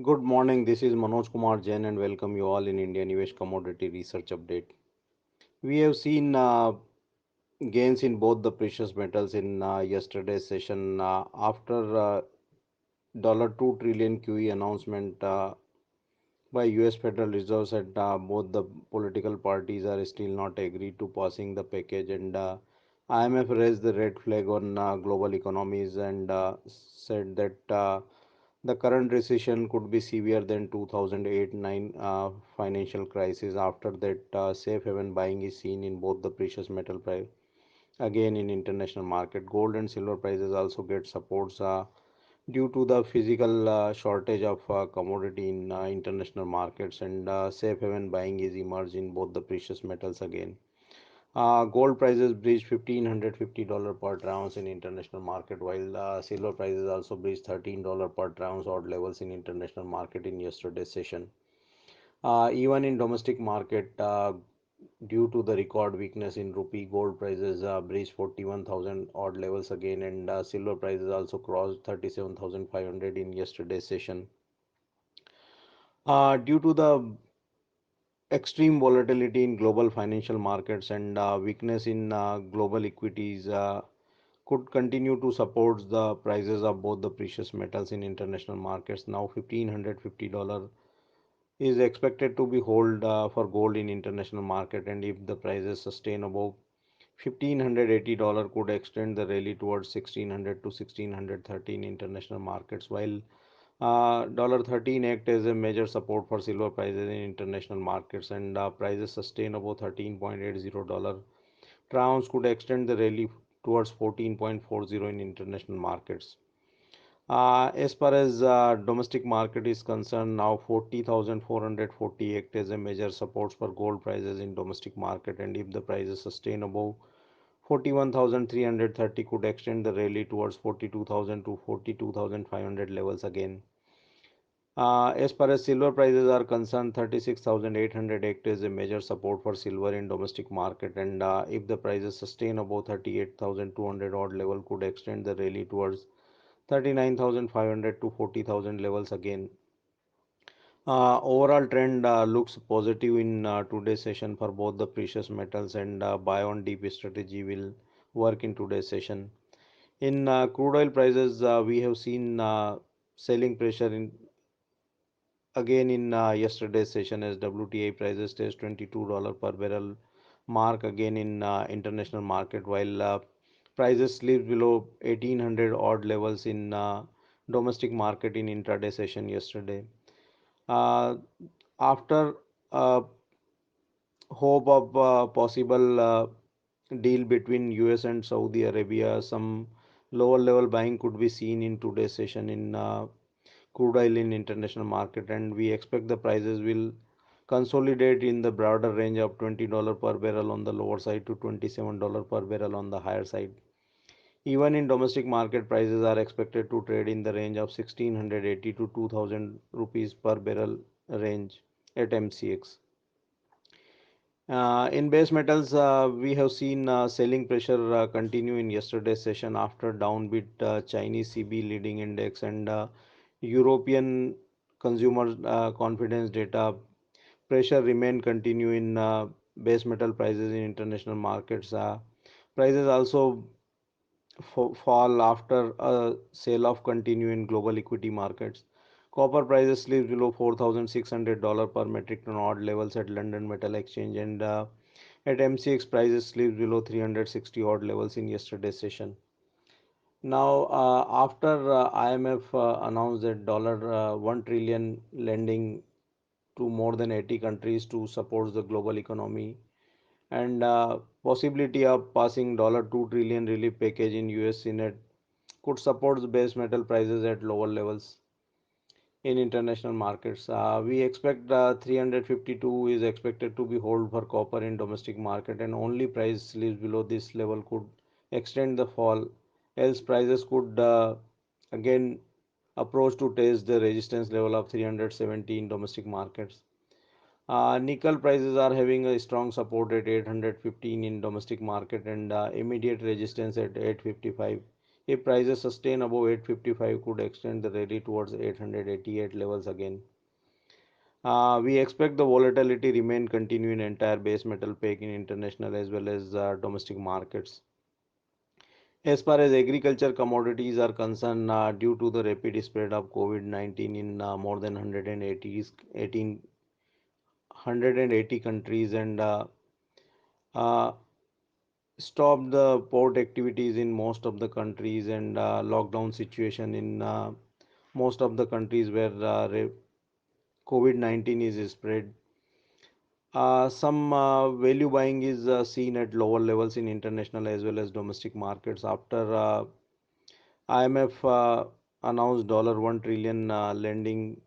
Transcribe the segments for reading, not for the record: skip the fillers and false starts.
Good morning. This is Manoj Kumar Jain and welcome you all in IndiaNivesh Commodity Research Update. We have seen gains in both the precious metals in yesterday's session after $2 trillion QE announcement by US Federal Reserve said both the political parties are still not agreed to passing the package and IMF raised the red flag on global economies and said that the current recession could be severe than 2008-9 financial crisis. After that, safe haven buying is seen in both the precious metal price again in international market. Gold and silver prices also get supports due to the physical shortage of commodity in international markets and safe haven buying is emerged in both the precious metals again. Gold prices breached $1,550 per ounce in international market, while silver prices also breached $13 per ounce odd levels in international market in yesterday's session. Even in domestic market, due to the record weakness in rupee, gold prices breached 41,000 odd levels again, and silver prices also crossed 37,500 in yesterday's session. Due to the extreme volatility in global financial markets and weakness in global equities could continue to support the prices of both the precious metals in international markets. Now $1,550 is expected to be hold for gold in international market, and if the prices sustain above $1,580 could extend the rally towards 1600 to 1630 in international markets, while $13 act as a major support for silver prices in international markets and prices sustain above $13.80 per ounce could extend the rally towards 14.40 in international markets. As far as domestic market is concerned, now 40,440 act as a major supports for gold prices in domestic market, and if the prices sustain above 41,330 could extend the rally towards 42,000 to 42,500 levels again. As far as silver prices are concerned, 36,800 act as a major support for silver in domestic market, and if the prices sustain above 38,200 odd level could extend the rally towards 39,500 to 40,000 levels again. Overall trend looks positive in today's session for both the precious metals and buy on deep strategy will work in today's session. In crude oil prices, we have seen selling pressure in again in yesterday's session as WTI prices stays $22 per barrel mark again in international market, while prices slipped below 1800 odd levels in domestic market in intraday session yesterday. Uh, After hope of possible deal between US and Saudi Arabia, some lower level buying could be seen in today's session in crude oil in international market, and we expect the prices will consolidate in the broader range of $20 per barrel on the lower side to $27 per barrel on the higher side. Even in domestic market, prices are expected to trade in the range of 1680 to 2000 rupees per barrel range at MCX. In base metals, we have seen selling pressure continue in yesterday's session after downbeat Chinese CB leading index and European consumer confidence data. Pressure remain continue in base metal prices in international markets. Prices also fall after a sell off continue in global equity markets. Copper prices slipped below $4,600 per metric ton odd levels at London Metal Exchange, and at MCX prices slipped below 360 odd levels in yesterday's session. Now, after IMF announced that $1 trillion lending to more than 80 countries to support the global economy, and possibility of passing $2 trillion relief package in US Senate could support the base metal prices at lower levels in international markets. We expect 352 is expected to be hold for copper in domestic market, and only price slips below this level could extend the fall. Else prices could again approach to test the resistance level of 370 in domestic markets. Nickel prices are having a strong support at 815 in domestic market and immediate resistance at 855 If prices sustain above 855, could extend the rally towards 888 levels again. We expect the volatility remain continue in entire base metal pack in international as well as domestic markets. As far as agriculture commodities are concerned, due to the rapid spread of COVID-19 in more than 180 countries and uh, stopped the port activities in most of the countries and lockdown situation in most of the countries where COVID-19 is spread. Some value buying is seen at lower levels in international as well as domestic markets after IMF announced $1 trillion lending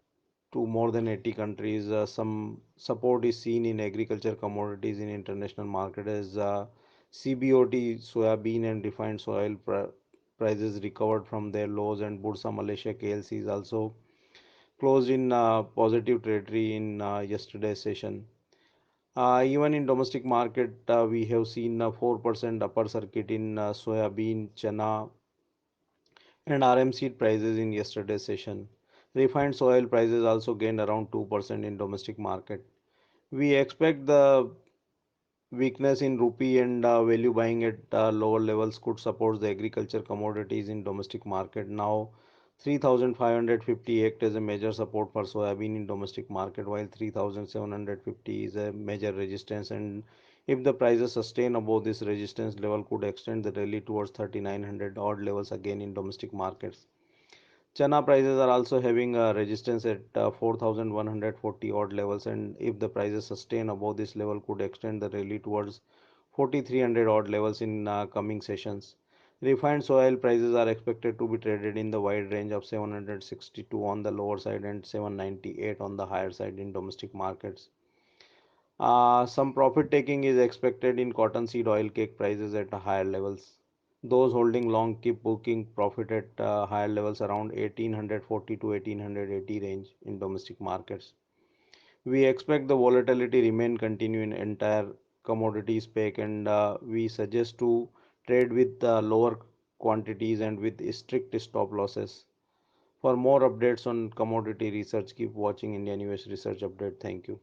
to more than 80 countries. Some support is seen in agriculture commodities in international market as CBOT, soybean and refined prices recovered from their lows, and Bursa Malaysia KLC is also closed in positive territory in yesterday's session. Even in domestic market, we have seen a 4% upper circuit in soybean, chana, and RM seed prices in yesterday's session. Refined soil prices also gained around 2% in domestic market. We expect the weakness in rupee and value buying at lower levels could support the agriculture commodities in domestic market. Now, 3,550 act as a major support for soybean in domestic market, while 3,750 is a major resistance. And if the prices sustain above this resistance level, could extend the rally towards 3,900 odd levels again in domestic markets. Chana prices are also having a resistance at 4,140 odd levels, and if the prices sustain above this level, could extend the rally towards 4,300 odd levels in coming sessions. Refined soil prices are expected to be traded in the wide range of 762 on the lower side and 798 on the higher side in domestic markets. Some profit taking is expected in cottonseed oil cake prices at higher levels. Those holding long keep booking profit at higher levels around 1840 to 1880 range in domestic markets. We expect the volatility remain continue in entire commodity spec, and we suggest to trade with lower quantities and with strict stop losses. For more updates on commodity research, keep watching IndiaNivesh Research Update. Thank you.